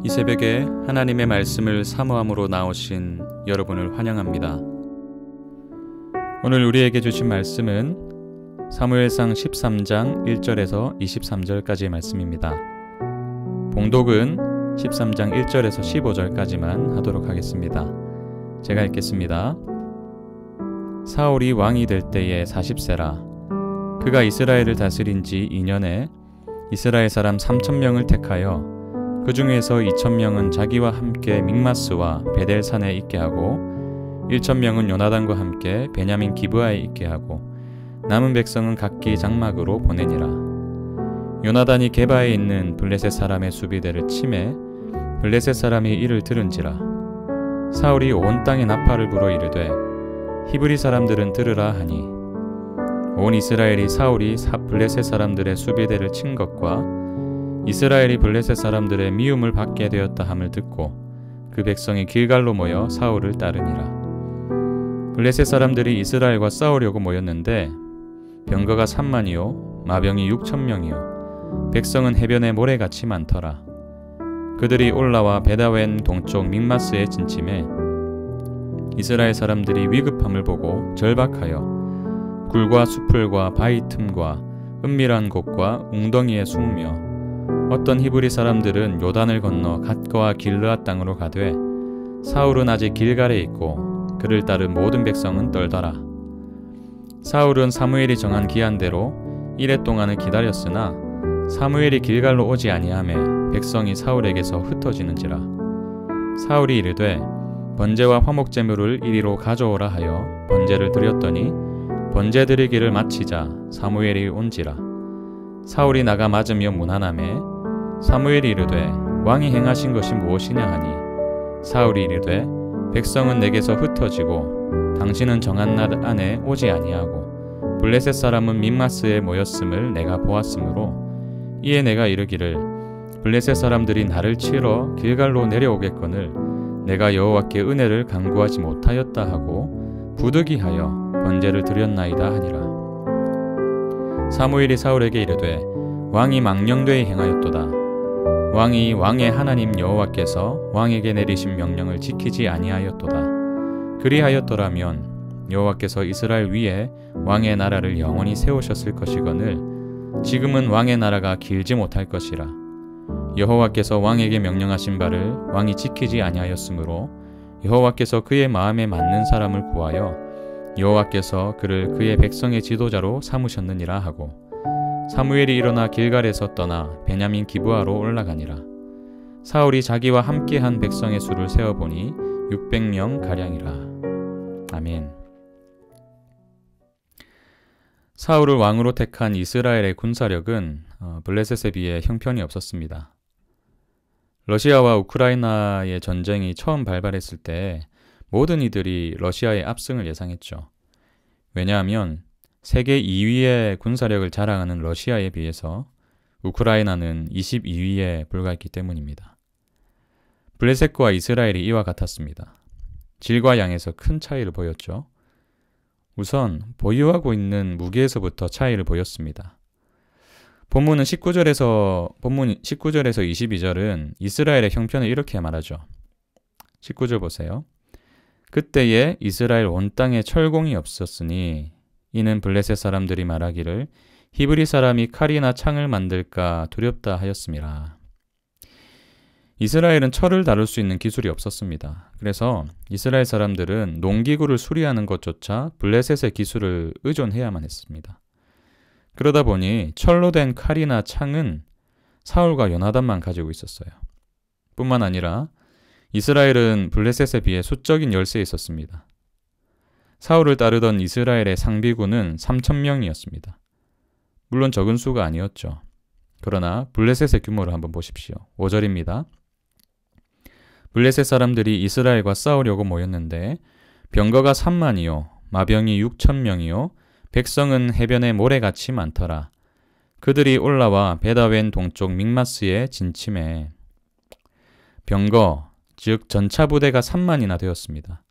이 새벽에 하나님의 말씀을 사모함으로 나오신 여러분을 환영합니다. 오늘 우리에게 주신 말씀은 사무엘상 13장 1절에서 23절까지의 말씀입니다. 봉독은 13장 1절에서 15절까지만 하도록 하겠습니다. 제가 읽겠습니다. 사울이 왕이 될 때에 40세라. 그가 이스라엘을 다스린 지 2년에 이스라엘 사람 3,000명을 택하여 그 중에서 2,000명은 자기와 함께 믹마스와 베델산에 있게 하고 1,000명은 요나단과 함께 베냐민 기브아에 있게 하고 남은 백성은 각기 장막으로 보내니라. 요나단이 게바에 있는 블레셋 사람의 수비대를 치매 블레셋 사람이 이를 들은지라. 사울이 온 땅에 나팔을 불어 이르되 히브리 사람들은 들으라 하니 온 이스라엘이 사울이 블레셋 사람들의 수비대를 친 것과 이스라엘이 블레셋 사람들의 미움을 받게 되었다 함을 듣고 그 백성이 길갈로 모여 사울을 따르니라. 블레셋 사람들이 이스라엘과 싸우려고 모였는데 병거가 3만이요 마병이 6,000명이요 백성은 해변에 모래같이 많더라. 그들이 올라와 베다웬 동쪽 믹마스에 진침해 이스라엘 사람들이 위급함을 보고 절박하여 굴과 수풀과 바위 틈과 은밀한 곳과 웅덩이에 숨으며 어떤 히브리 사람들은 요단을 건너 갓과 길르앗 땅으로 가되 사울은 아직 길갈에 있고 그를 따른 모든 백성은 떨더라. 사울은 사무엘이 정한 기한대로 이레 동안을 기다렸으나 사무엘이 길갈로 오지 아니하매 백성이 사울에게서 흩어지는지라. 사울이 이르되 번제와 화목제물을 이리로 가져오라 하여 번제를 드렸더니 번제 드리기를 마치자 사무엘이 온지라. 사울이 나가 맞으며 문안하매 사무엘이 이르되 왕이 행하신 것이 무엇이냐 하니 사울이 이르되 백성은 내게서 흩어지고 당신은 정한 날 안에 오지 아니하고 블레셋 사람은 믹마스에 모였음을 내가 보았으므로 이에 내가 이르기를 블레셋 사람들이 나를 치러 길갈로 내려오겠거늘 내가 여호와께 은혜를 간구하지 못하였다 하고 부득이하여 번제를 드렸나이다 하니라. 사무엘이 사울에게 이르되 왕이 망령되이 행하였도다. 왕이 왕의 하나님 여호와께서 왕에게 내리신 명령을 지키지 아니하였도다. 그리하였더라면 여호와께서 이스라엘 위에 왕의 나라를 영원히 세우셨을 것이거늘 지금은 왕의 나라가 길지 못할 것이라. 여호와께서 왕에게 명령하신 바를 왕이 지키지 아니하였으므로 여호와께서 그의 마음에 맞는 사람을 구하여 여호와께서 그를 그의 백성의 지도자로 삼으셨느니라 하고 사무엘이 일어나 길갈에서 떠나 베냐민 기브아로 올라가니라. 사울이 자기와 함께한 백성의 수를 세어보니 600명 가량이라. 아멘. 사울을 왕으로 택한 이스라엘의 군사력은 블레셋에 비해 형편이 없었습니다. 러시아와 우크라이나의 전쟁이 처음 발발했을 때 모든 이들이 러시아의 압승을 예상했죠. 왜냐하면 세계 2위의 군사력을 자랑하는 러시아에 비해서 우크라이나는 22위에 불과했기 때문입니다. 블레셋과 이스라엘이 이와 같았습니다. 질과 양에서 큰 차이를 보였죠. 우선 보유하고 있는 무기에서부터 차이를 보였습니다. 본문 19절에서 22절은 이스라엘의 형편을 이렇게 말하죠. 19절 보세요. 그때에 이스라엘 온 땅에 철공이 없었으니 이는 블레셋 사람들이 말하기를 히브리 사람이 칼이나 창을 만들까 두렵다 하였음이라. 이스라엘은 철을 다룰 수 있는 기술이 없었습니다. 그래서 이스라엘 사람들은 농기구를 수리하는 것조차 블레셋의 기술을 의존해야만 했습니다. 그러다 보니 철로 된 칼이나 창은 사울과 요나단만 가지고 있었어요. 뿐만 아니라 이스라엘은 블레셋에 비해 수적인 열세에 있었습니다. 사울을 따르던 이스라엘의 상비군은 3,000명이었습니다. 물론 적은 수가 아니었죠. 그러나 블레셋의 규모를 한번 보십시오. 5절입니다. 블레셋 사람들이 이스라엘과 싸우려고 모였는데 병거가 3만이요 마병이 6,000명이요 백성은 해변에 모래같이 많더라. 그들이 올라와 베다웬 동쪽 믹마스에 진침해 병거, 즉 전차 부대가 3만이나 되었습니다.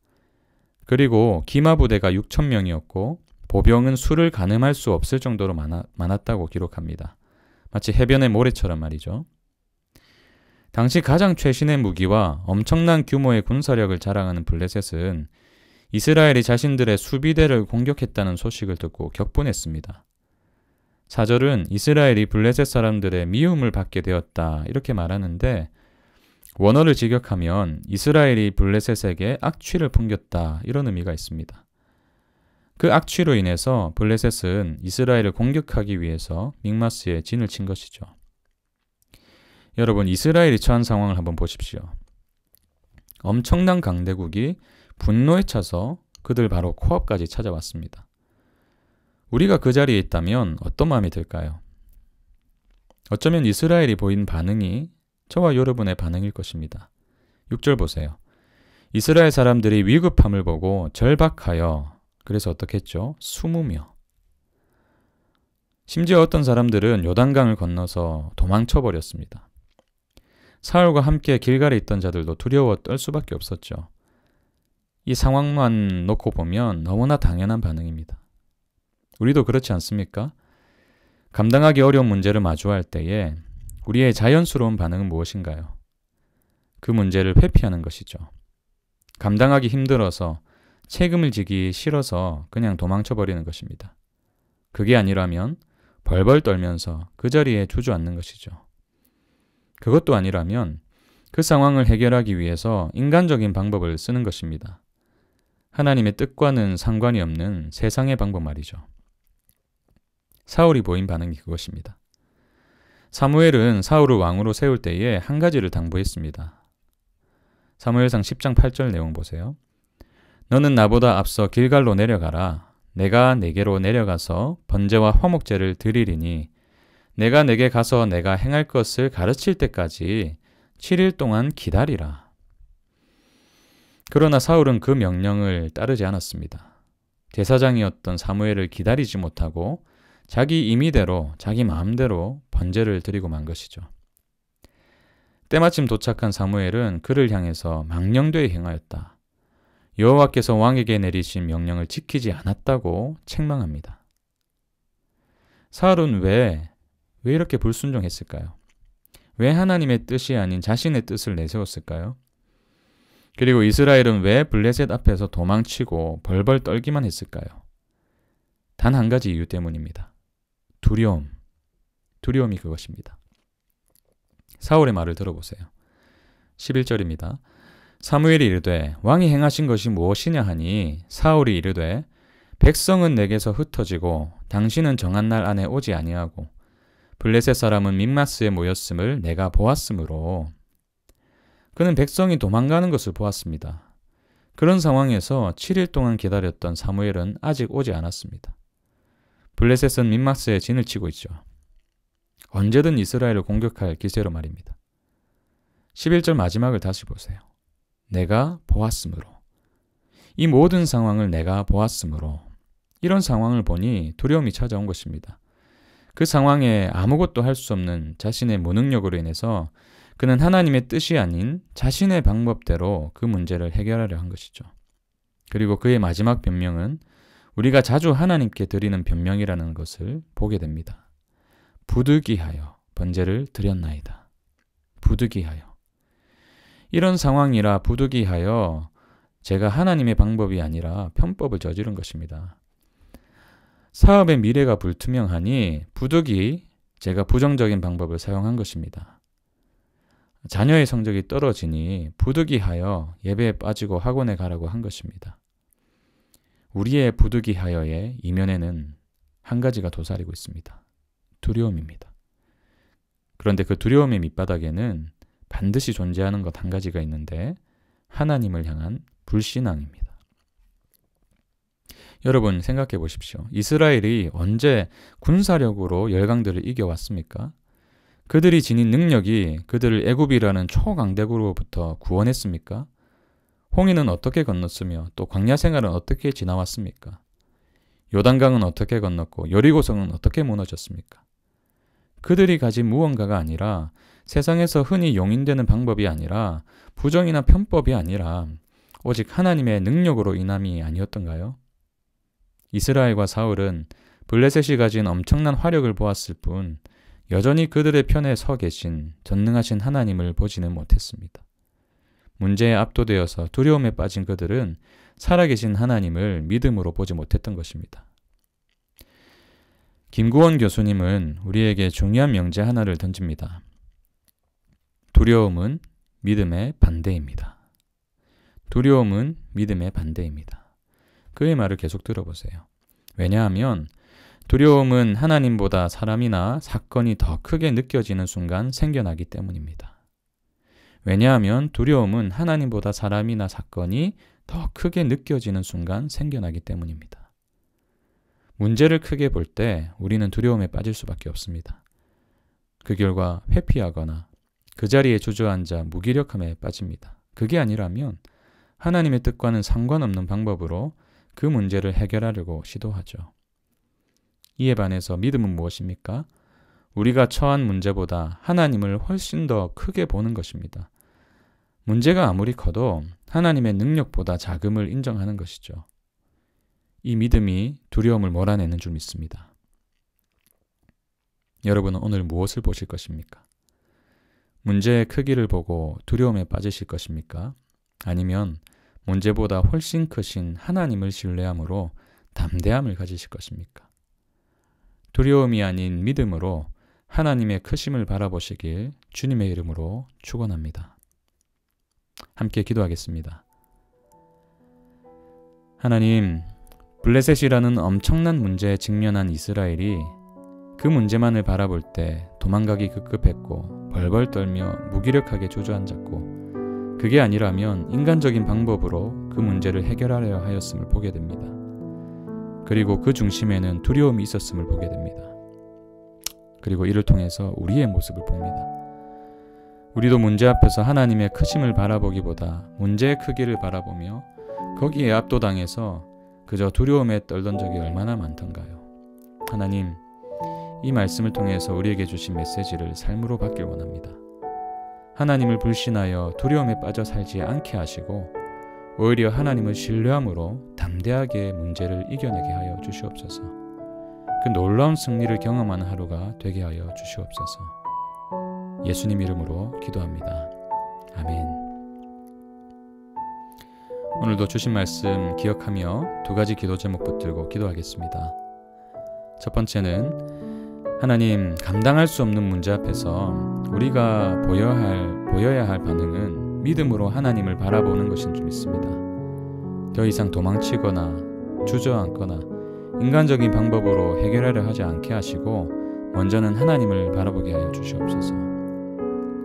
그리고 기마 부대가 6,000명이었고 보병은 수를 가늠할 수 없을 정도로 많았다고 기록합니다. 마치 해변의 모래처럼 말이죠. 당시 가장 최신의 무기와 엄청난 규모의 군사력을 자랑하는 블레셋은 이스라엘이 자신들의 수비대를 공격했다는 소식을 듣고 격분했습니다. 4절은 이스라엘이 블레셋 사람들의 미움을 받게 되었다 이렇게 말하는데, 원어를 직역하면 이스라엘이 블레셋에게 악취를 풍겼다 이런 의미가 있습니다. 그 악취로 인해서 블레셋은 이스라엘을 공격하기 위해서 믹마스에 진을 친 것이죠. 여러분, 이스라엘이 처한 상황을 한번 보십시오. 엄청난 강대국이 분노에 차서 그들 바로 코앞까지 찾아왔습니다. 우리가 그 자리에 있다면 어떤 마음이 들까요? 어쩌면 이스라엘이 보인 반응이 저와 여러분의 반응일 것입니다. 6절 보세요. 이스라엘 사람들이 위급함을 보고 절박하여, 그래서 어떻게 했죠? 숨으며. 심지어 어떤 사람들은 요단강을 건너서 도망쳐 버렸습니다. 사울과 함께 길갈에 있던 자들도 두려워 떨 수밖에 없었죠. 이 상황만 놓고 보면 너무나 당연한 반응입니다. 우리도 그렇지 않습니까? 감당하기 어려운 문제를 마주할 때에 우리의 자연스러운 반응은 무엇인가요? 그 문제를 회피하는 것이죠. 감당하기 힘들어서 책임을 지기 싫어서 그냥 도망쳐버리는 것입니다. 그게 아니라면 벌벌 떨면서 그 자리에 주저앉는 것이죠. 그것도 아니라면 그 상황을 해결하기 위해서 인간적인 방법을 쓰는 것입니다. 하나님의 뜻과는 상관이 없는 세상의 방법 말이죠. 사울이 보인 반응이 그것입니다. 사무엘은 사울을 왕으로 세울 때에 한 가지를 당부했습니다. 사무엘상 10장 8절 내용 보세요. 너는 나보다 앞서 길갈로 내려가라. 내가 내게로 내려가서 번제와 화목제를 드리리니 내가 내게 가서 내가 행할 것을 가르칠 때까지 7일 동안 기다리라. 그러나 사울은 그 명령을 따르지 않았습니다. 제사장이었던 사무엘을 기다리지 못하고 자기 임의대로 자기 마음대로 번제를 드리고 만 것이죠. 때마침 도착한 사무엘은 그를 향해서 망령되이 행하였다. 여호와께서 왕에게 내리신 명령을 지키지 않았다고 책망합니다. 사울은 왜 이렇게 불순종했을까요? 왜 하나님의 뜻이 아닌 자신의 뜻을 내세웠을까요? 그리고 이스라엘은 왜 블레셋 앞에서 도망치고 벌벌 떨기만 했을까요? 단 한 가지 이유 때문입니다. 두려움이 그것입니다. 사울의 말을 들어보세요. 11절입니다. 사무엘이 이르되 왕이 행하신 것이 무엇이냐 하니 사울이 이르되 백성은 내게서 흩어지고 당신은 정한 날 안에 오지 아니하고 블레셋 사람은 믹마스에 모였음을 내가 보았으므로. 그는 백성이 도망가는 것을 보았습니다. 그런 상황에서 7일 동안 기다렸던 사무엘은 아직 오지 않았습니다. 블레셋은 믹마스에 진을 치고 있죠. 언제든 이스라엘을 공격할 기세로 말입니다. 11절 마지막을 다시 보세요. 내가 보았으므로. 이 모든 상황을 내가 보았으므로. 이런 상황을 보니 두려움이 찾아온 것입니다. 그 상황에 아무것도 할 수 없는 자신의 무능력으로 인해서 그는 하나님의 뜻이 아닌 자신의 방법대로 그 문제를 해결하려 한 것이죠. 그리고 그의 마지막 변명은 우리가 자주 하나님께 드리는 변명이라는 것을 보게 됩니다. 부득이하여 번제를 드렸나이다. 부득이하여. 이런 상황이라 부득이하여 제가 하나님의 방법이 아니라 편법을 저지른 것입니다. 사업의 미래가 불투명하니 부득이 제가 부정적인 방법을 사용한 것입니다. 자녀의 성적이 떨어지니 부득이하여 예배에 빠지고 학원에 가라고 한 것입니다. 우리의 부득이하여의 이면에는 한 가지가 도사리고 있습니다. 두려움입니다. 그런데 그 두려움의 밑바닥에는 반드시 존재하는 것 한 가지가 있는데 하나님을 향한 불신앙입니다. 여러분 생각해 보십시오. 이스라엘이 언제 군사력으로 열강들을 이겨왔습니까? 그들이 지닌 능력이 그들을 애굽이라는 초강대국으로부터 구원했습니까? 홍해는 어떻게 건넜으며 또 광야 생활은 어떻게 지나왔습니까? 요단강은 어떻게 건넜고 여리고성은 어떻게 무너졌습니까? 그들이 가진 무언가가 아니라 세상에서 흔히 용인되는 방법이 아니라 부정이나 편법이 아니라 오직 하나님의 능력으로 인함이 아니었던가요? 이스라엘과 사울은 블레셋이 가진 엄청난 화력을 보았을 뿐 여전히 그들의 편에 서 계신 전능하신 하나님을 보지는 못했습니다. 문제에 압도되어서 두려움에 빠진 그들은 살아계신 하나님을 믿음으로 보지 못했던 것입니다. 김구원 교수님은 우리에게 중요한 명제 하나를 던집니다. 두려움은 믿음의 반대입니다. 두려움은 믿음의 반대입니다. 그의 말을 계속 들어보세요. 왜냐하면 두려움은 하나님보다 사람이나 사건이 더 크게 느껴지는 순간 생겨나기 때문입니다. 왜냐하면 두려움은 하나님보다 사람이나 사건이 더 크게 느껴지는 순간 생겨나기 때문입니다. 문제를 크게 볼 때 우리는 두려움에 빠질 수밖에 없습니다. 그 결과 회피하거나 그 자리에 주저앉아 무기력함에 빠집니다. 그게 아니라면 하나님의 뜻과는 상관없는 방법으로 그 문제를 해결하려고 시도하죠. 이에 반해서 믿음은 무엇입니까? 우리가 처한 문제보다 하나님을 훨씬 더 크게 보는 것입니다. 문제가 아무리 커도 하나님의 능력보다 작음을 인정하는 것이죠. 이 믿음이 두려움을 몰아내는 줄 믿습니다. 여러분은 오늘 무엇을 보실 것입니까? 문제의 크기를 보고 두려움에 빠지실 것입니까? 아니면 문제보다 훨씬 크신 하나님을 신뢰함으로 담대함을 가지실 것입니까? 두려움이 아닌 믿음으로 하나님의 크심을 바라보시길 주님의 이름으로 축원합니다. 함께 기도하겠습니다. 하나님, 블레셋이라는 엄청난 문제에 직면한 이스라엘이 그 문제만을 바라볼 때 도망가기 급급했고 벌벌 떨며 무기력하게 주저앉았고 그게 아니라면 인간적인 방법으로 그 문제를 해결하려 하였음을 보게 됩니다. 그리고 그 중심에는 두려움이 있었음을 보게 됩니다. 그리고 이를 통해서 우리의 모습을 봅니다. 우리도 문제 앞에서 하나님의 크심을 바라보기보다 문제의 크기를 바라보며 거기에 압도당해서 그저 두려움에 떨던 적이 얼마나 많던가요. 하나님, 이 말씀을 통해서 우리에게 주신 메시지를 삶으로 받길 원합니다. 하나님을 불신하여 두려움에 빠져 살지 않게 하시고 오히려 하나님을 신뢰함으로 담대하게 문제를 이겨내게 하여 주시옵소서. 그 놀라운 승리를 경험하는 하루가 되게 하여 주시옵소서. 예수님 이름으로 기도합니다. 아멘. 오늘도 주신 말씀 기억하며 두 가지 기도 제목 붙들고 기도하겠습니다. 첫 번째는 하나님, 감당할 수 없는 문제 앞에서 우리가 보여야 할 반응은 믿음으로 하나님을 바라보는 것인 줄 믿습니다. 더 이상 도망치거나 주저앉거나 인간적인 방법으로 해결하려 하지 않게 하시고 먼저는 하나님을 바라보게 하여 주시옵소서.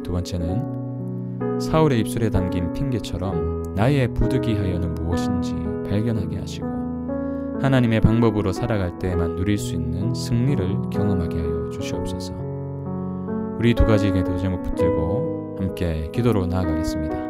두 번째는 사울의 입술에 담긴 핑계처럼 나의 부득이하여는 무엇인지 발견하게 하시고 하나님의 방법으로 살아갈 때에만 누릴 수 있는 승리를 경험하게 하여 주시옵소서. 우리 두 가지 기도 제목 붙들고 함께 기도로 나아가겠습니다.